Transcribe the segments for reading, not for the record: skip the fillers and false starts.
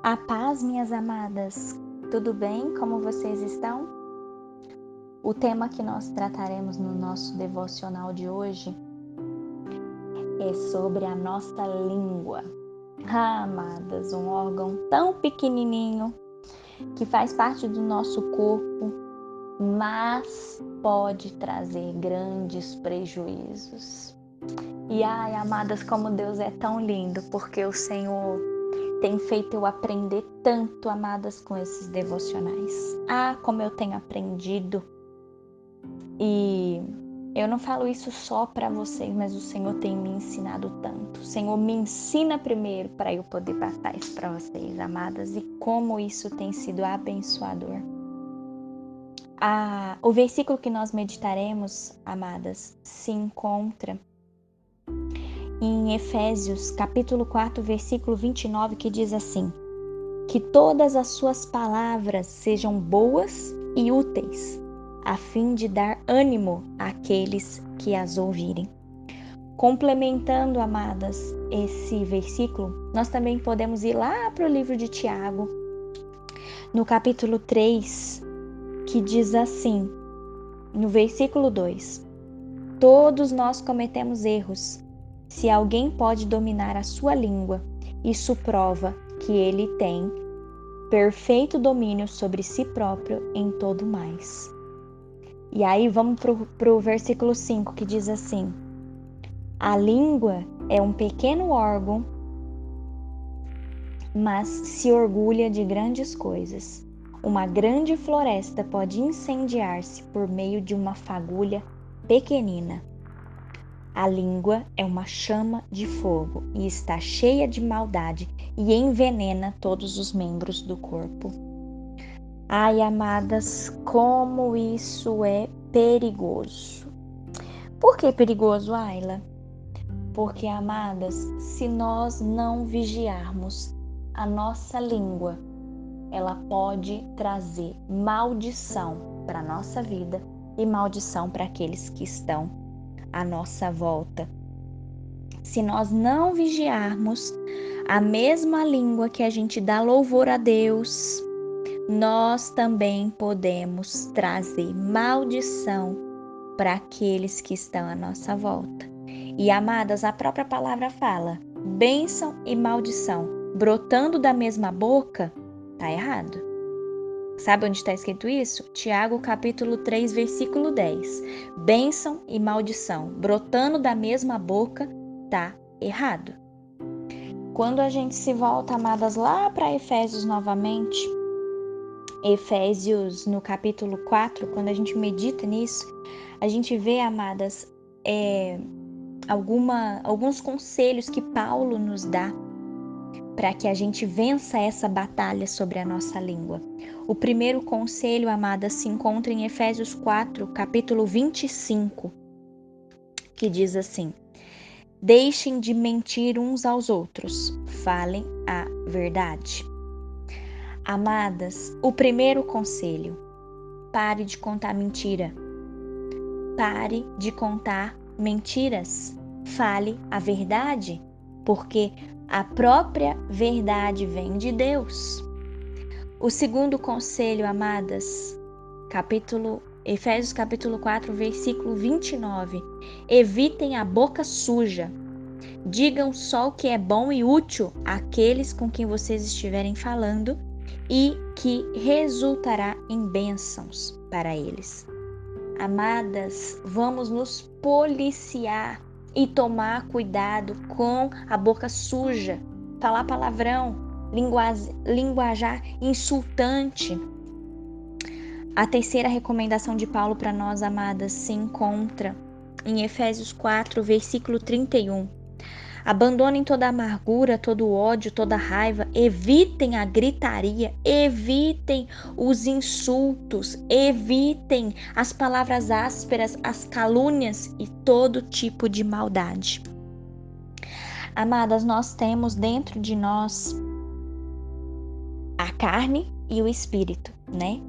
A paz, minhas amadas, tudo bem? Como vocês estão? O tema que nós trataremos no nosso devocional de hoje é sobre a nossa língua. Amadas, um órgão tão pequenininho que faz parte do nosso corpo, mas pode trazer grandes prejuízos. E amadas, como Deus é tão lindo, porque o Senhor tem feito eu aprender tanto, amadas, com esses devocionais. Como eu tenho aprendido. E eu não falo isso só para vocês, mas o Senhor tem me ensinado tanto. O Senhor me ensina primeiro para eu poder passar isso para vocês, amadas, e como isso tem sido abençoador. O versículo que nós meditaremos, amadas, se encontra em Efésios, capítulo 4, versículo 29, que diz assim: que todas as suas palavras sejam boas e úteis, a fim de dar ânimo àqueles que as ouvirem. Complementando, amadas, esse versículo, nós também podemos ir lá para o livro de Tiago, no capítulo 3, que diz assim, no versículo 2: todos nós cometemos erros. Se alguém pode dominar a sua língua, isso prova que ele tem perfeito domínio sobre si próprio em todo mais. E aí vamos para o versículo 5, que diz assim: a língua é um pequeno órgão, mas se orgulha de grandes coisas. Uma grande floresta pode incendiar-se por meio de uma fagulha pequenina. A língua é uma chama de fogo e está cheia de maldade e envenena todos os membros do corpo. Amadas, como isso é perigoso. Por que perigoso, Ayla? Porque, amadas, se nós não vigiarmos a nossa língua, ela pode trazer maldição para a nossa vida e maldição para aqueles que estão à nossa volta. Se nós não vigiarmos a mesma língua que a gente dá louvor a Deus, nós também podemos trazer maldição para aqueles que estão à nossa volta. E, amadas, a própria palavra fala: bênção e maldição brotando da mesma boca, tá errado. Sabe onde está escrito isso? Tiago capítulo 3, versículo 10. Bênção e maldição brotando da mesma boca, tá errado. Quando a gente se volta, amadas, lá para Efésios novamente, Efésios no capítulo 4, quando a gente medita nisso, a gente vê, amadas, alguns conselhos que Paulo nos dá para que a gente vença essa batalha sobre a nossa língua. O primeiro conselho, amadas, se encontra em Efésios 4, capítulo 25, que diz assim: deixem de mentir uns aos outros, falem a verdade. Amadas, o primeiro conselho: pare de contar mentira. Pare de contar mentiras. Fale a verdade, porque a própria verdade vem de Deus. O segundo conselho, amadas, Efésios capítulo 4, versículo 29. Evitem a boca suja. Digam só o que é bom e útil àqueles com quem vocês estiverem falando e que resultará em bênçãos para eles. Amadas, vamos nos policiar e tomar cuidado com a boca suja, falar palavrão, linguajar insultante. A terceira recomendação de Paulo para nós, amadas, se encontra em Efésios 4, versículo 31. Abandonem toda amargura, todo ódio, toda raiva, evitem a gritaria, evitem os insultos, evitem as palavras ásperas, as calúnias e todo tipo de maldade. Amadas, nós temos dentro de nós a carne e o espírito, né?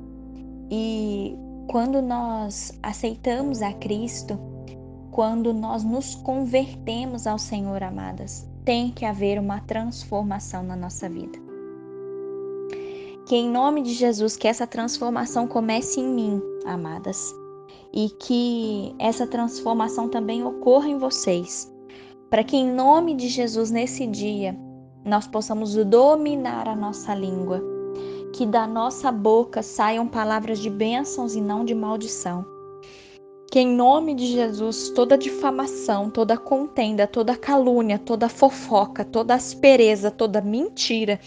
E quando nós aceitamos a Cristo, quando nós nos convertemos ao Senhor, amadas, tem que haver uma transformação na nossa vida. Que em nome de Jesus, que essa transformação comece em mim, amadas. E que essa transformação também ocorra em vocês. Para que em nome de Jesus, nesse dia, nós possamos dominar a nossa língua. Que da nossa boca saiam palavras de bênçãos e não de maldição. Que em nome de Jesus, toda difamação, toda contenda, toda calúnia, toda fofoca, toda aspereza, toda mentira,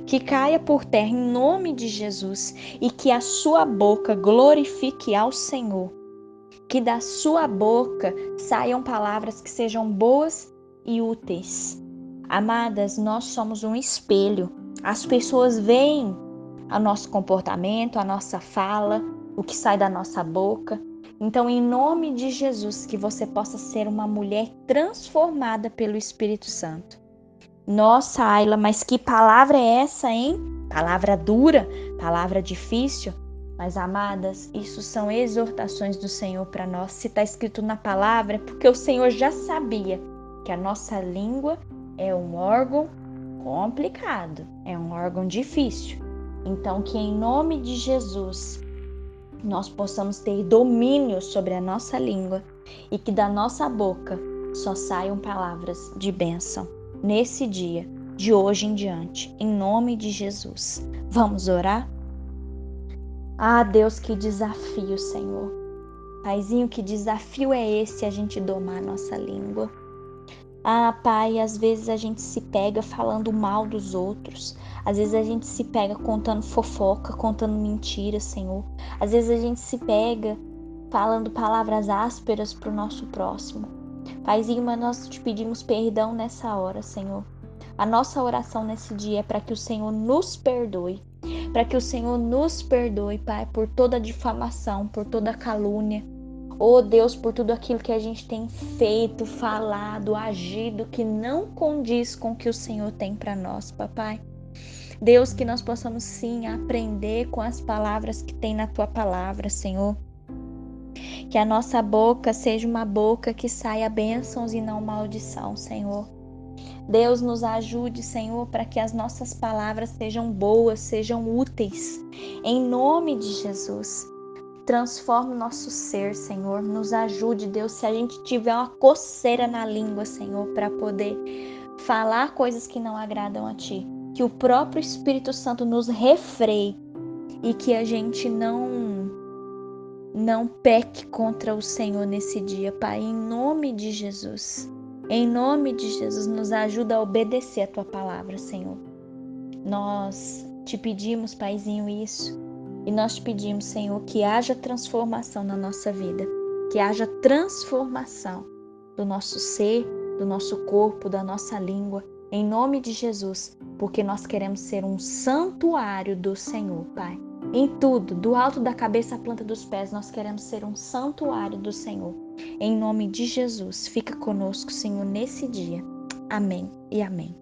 que caia por terra em nome de Jesus e que a sua boca glorifique ao Senhor. Que da sua boca saiam palavras que sejam boas e úteis. Amadas, nós somos um espelho. As pessoas veem o nosso comportamento, a nossa fala, o que sai da nossa boca. Então, em nome de Jesus, que você possa ser uma mulher transformada pelo Espírito Santo. Nossa, Ayla, mas que palavra é essa, hein? Palavra dura, palavra difícil. Mas, amadas, isso são exortações do Senhor para nós. Se está escrito na palavra, é porque o Senhor já sabia que a nossa língua é um órgão complicado, é um órgão difícil. Então, que em nome de Jesus nós possamos ter domínio sobre a nossa língua e que da nossa boca só saiam palavras de bênção nesse dia, de hoje em diante, em nome de Jesus. Vamos orar? Ah, Deus, que desafio, Senhor. Paizinho, que desafio é esse a gente domar a nossa língua? Ah, Pai, às vezes a gente se pega falando mal dos outros. Às vezes a gente se pega contando fofoca, contando mentiras, Senhor. Às vezes a gente se pega falando palavras ásperas para o nosso próximo. Paizinho, mas nós te pedimos perdão nessa hora, Senhor. A nossa oração nesse dia é para que o Senhor nos perdoe. Para que o Senhor nos perdoe, Pai, por toda difamação, por toda calúnia. Oh Deus, por tudo aquilo que a gente tem feito, falado, agido, que não condiz com o que o Senhor tem para nós, papai. Deus, que nós possamos sim aprender com as palavras que tem na tua palavra, Senhor. Que a nossa boca seja uma boca que saia bênçãos e não maldição, Senhor. Deus, nos ajude, Senhor, para que as nossas palavras sejam boas, sejam úteis. Em nome de Jesus. Transforma o nosso ser, Senhor. Nos ajude, Deus, se a gente tiver uma coceira na língua, Senhor, para poder falar coisas que não agradam a Ti. Que o próprio Espírito Santo nos refreie e que a gente não peque contra o Senhor nesse dia, Pai. Em nome de Jesus. Em nome de Jesus, nos ajuda a obedecer a Tua palavra, Senhor. Nós te pedimos, Paizinho, isso. E nós te pedimos, Senhor, que haja transformação na nossa vida, que haja transformação do nosso ser, do nosso corpo, da nossa língua, em nome de Jesus, porque nós queremos ser um santuário do Senhor, Pai. Em tudo, do alto da cabeça à planta dos pés, nós queremos ser um santuário do Senhor. Em nome de Jesus, fica conosco, Senhor, nesse dia. Amém e amém.